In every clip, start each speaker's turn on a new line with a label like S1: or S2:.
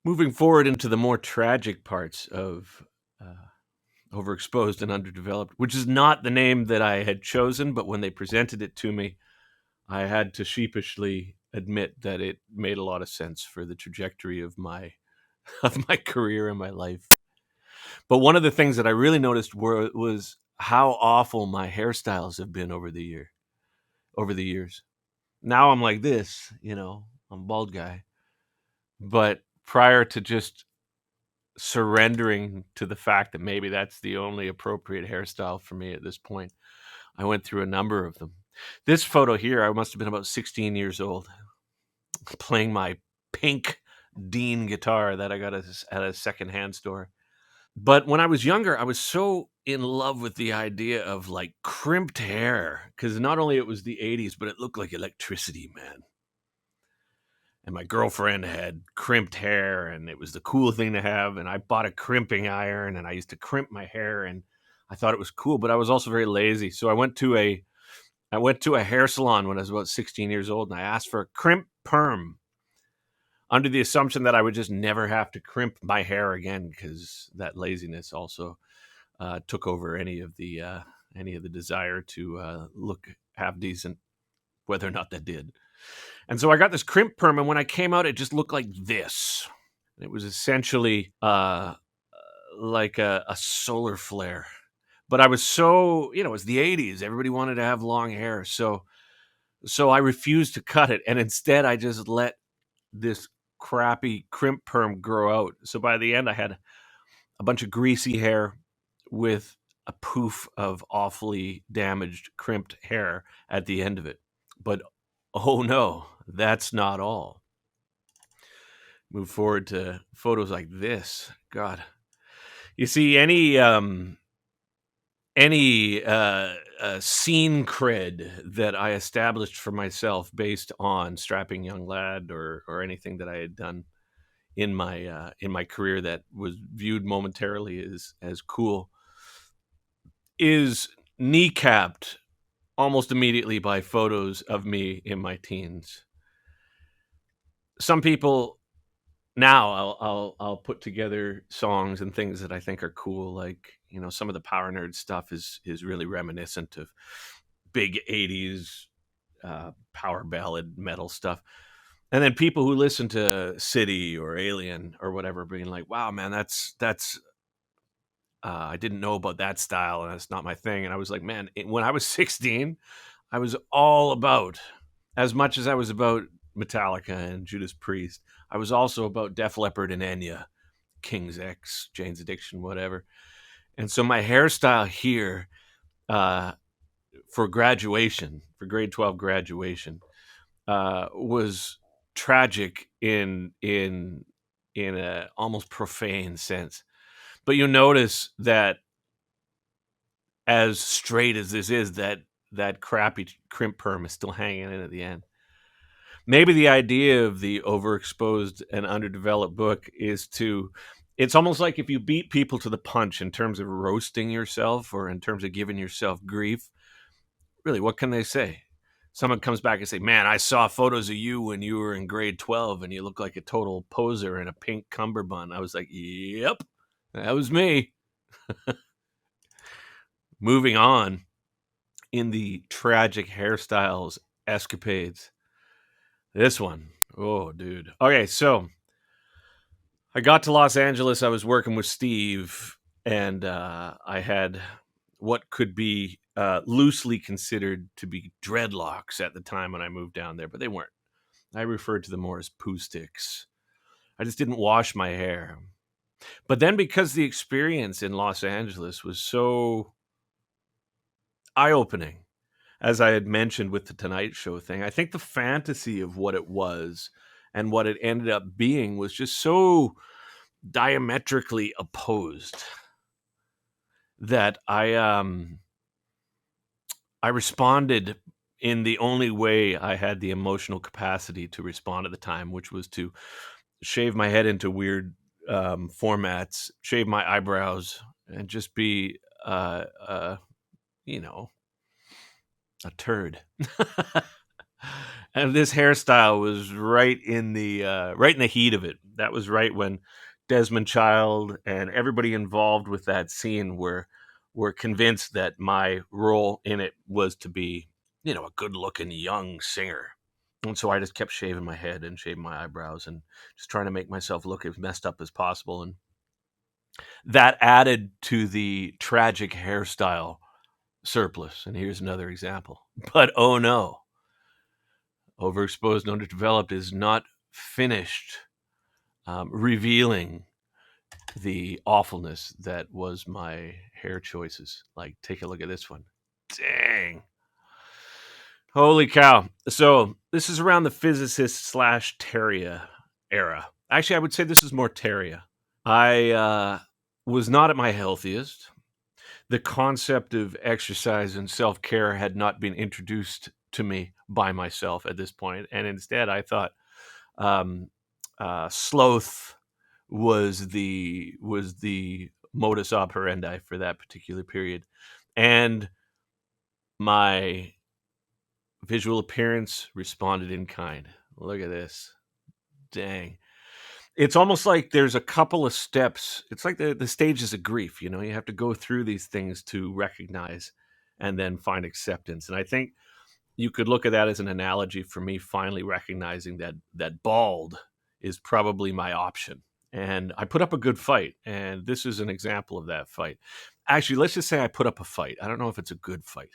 S1: Moving forward into the more tragic parts of overexposed and underdeveloped, which is not the name that I had chosen, but when they presented it to me, I had to sheepishly admit that it made a lot of sense for the trajectory of my of my career and my life. But one of the things that I really noticed was how awful my hairstyles have been over the years. Now I'm like this, I'm a bald guy. But prior to just surrendering to the fact that maybe that's the only appropriate hairstyle for me at this point, I went through a number of them. This photo here, I must have been about 16 years old, playing my pink Dean guitar that I got at a secondhand store. But when I was younger, I was so in love with the idea of like crimped hair because not only it was the 80s, but it looked like electricity, man. And my girlfriend had crimped hair and it was the cool thing to have. And I bought a crimping iron and I used to crimp my hair and I thought it was cool, but I was also very lazy. So I went to a hair salon when I was about 16 years old and I asked for a crimp perm under the assumption that I would just never have to crimp my hair again because that laziness also took over any of the desire to look half decent, whether or not that did. And so I got this crimp perm, and when I came out, it just looked like this. It was essentially like a solar flare. But I was so, it was the 80s. Everybody wanted to have long hair. So I refused to cut it. And instead, I just let this crappy crimp perm grow out. So by the end, I had a bunch of greasy hair with a poof of awfully damaged, crimped hair at the end of it. But oh no, that's not all. Move forward to photos like this. God, you see any scene cred that I established for myself based on Strapping Young Lad or anything that I had done in my career that was viewed momentarily as cool is kneecapped almost immediately by photos of me in my teens. Some people now I'll put together songs and things that I think are cool, like some of the power nerd stuff is really reminiscent of big 80s power ballad metal stuff. And then people who listen to City or Alien or whatever being like, wow, man, that's I didn't know about that style and that's not my thing. And I was like, man, when I was 16, I was all about, as much as I was about Metallica and Judas Priest, I was also about Def Leppard and Enya, King's X, Jane's Addiction, whatever. And so my hairstyle here uh, for graduation, for grade 12 graduation, was tragic in a almost profane sense. But you'll notice that as straight as this is, that crappy crimp perm is still hanging in at the end. Maybe the idea of the overexposed and underdeveloped book is to, it's almost like if you beat people to the punch in terms of roasting yourself or in terms of giving yourself grief, really, what can they say? Someone comes back and say, man, I saw photos of you when you were in grade 12 and you look like a total poser in a pink cummerbund. I was like, yep, that was me. Moving on in the tragic hairstyles escapades. This one, oh, dude. Okay, so I got to Los Angeles. I was working with Steve, and I had what could be loosely considered to be dreadlocks at the time when I moved down there, but they weren't. I referred to them more as poo sticks. I just didn't wash my hair. But then, because the experience in Los Angeles was so eye opening, as I had mentioned with the Tonight Show thing, I think the fantasy of what it was and what it ended up being was just so diametrically opposed that I responded in the only way I had the emotional capacity to respond at the time, which was to shave my head into weird formats, shave my eyebrows, and just be you know a turd. And this hairstyle was right in the heat of it. That was right when Desmond Child and everybody involved with that scene were convinced that my role in it was to be, a good-looking young singer. And so I just kept shaving my head and shaving my eyebrows and just trying to make myself look as messed up as possible. And that added to the tragic hairstyle surplus. And here's another example. But oh no, overexposed and underdeveloped is not finished revealing the awfulness that was my hair choices. Like, take a look at this one. Dang. Holy cow. So this is around the physicist slash Terria era. Actually, I would say this is more Terria. I was not at my healthiest. The concept of exercise and self-care had not been introduced to me by myself at this point, and instead I thought um, sloth was the modus operandi for that particular period, and my visual appearance responded in kind. Look at this. Dang. It's almost like there's a couple of steps. It's like the stages of grief, you have to go through these things to recognize and then find acceptance. And I think you could look at that as an analogy for me finally recognizing that bald is probably my option. And I put up a good fight, and this is an example of that fight. Actually, let's just say I put up a fight. I don't know if it's a good fight.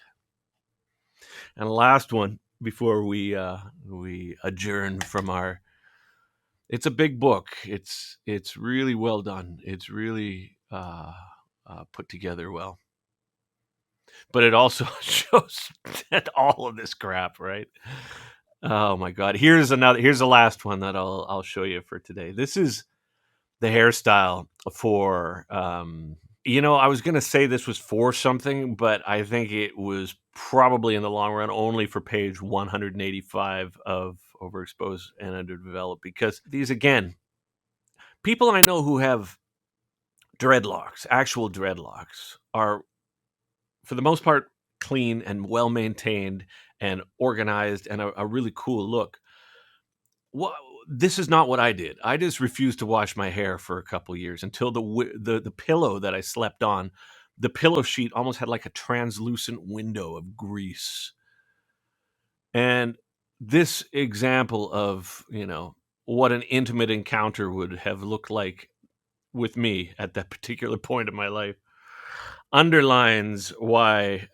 S1: And the last one before we adjourn from our. It's a big book. It's really well done. It's really put together well. But it also shows that all of this crap, right? Oh my God! Here's the last one that I'll show you for today. This is the hairstyle for. I was gonna say this was for something, but I think it was probably in the long run only for page 185 of Overexposed and Underdeveloped, because these, again, people I know who have dreadlocks, actual dreadlocks, are for the most part clean and well maintained and organized and a really cool look. What This is not what I did. I just refused to wash my hair for a couple years until the pillow that I slept on, the pillow sheet almost had like a translucent window of grease. And this example of, what an intimate encounter would have looked like with me at that particular point in my life underlines why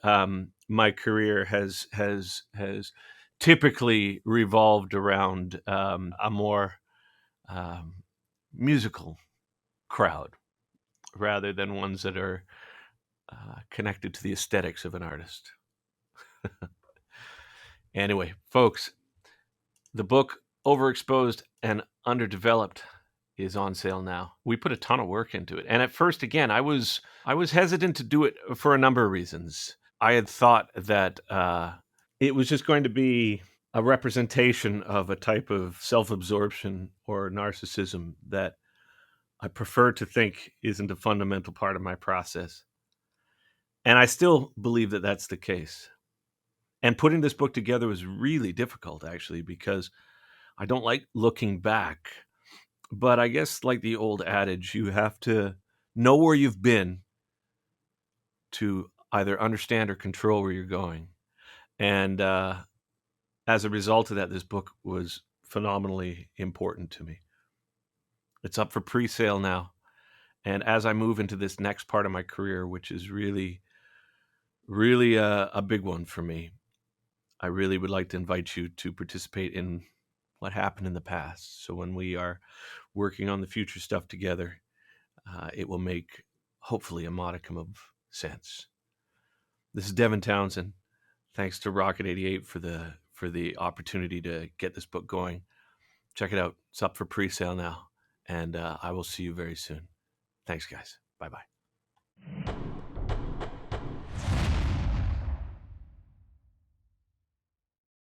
S1: my career has typically revolved around a more um, musical crowd rather than ones that are connected to the aesthetics of an artist. Anyway, folks, the book Overexposed and Underdeveloped is on sale now. We put a ton of work into it. And at first, again, I was hesitant to do it for a number of reasons. I had thought that it was just going to be a representation of a type of self-absorption or narcissism that I prefer to think isn't a fundamental part of my process. And I still believe that that's the case. And putting this book together was really difficult, actually, because I don't like looking back. But I guess, like the old adage, you have to know where you've been to either understand or control where you're going. And as a result of that, this book was phenomenally important to me. It's up for pre-sale now. And as I move into this next part of my career, which is really, really a big one for me, I really would like to invite you to participate in what happened in the past. So when we are working on the future stuff together, it will make, hopefully, a modicum of sense. This is Devin Townsend. Thanks to Rocket 88 for the opportunity to get this book going. Check it out. It's up for pre-sale now. And I will see you very soon. Thanks, guys. Bye-bye.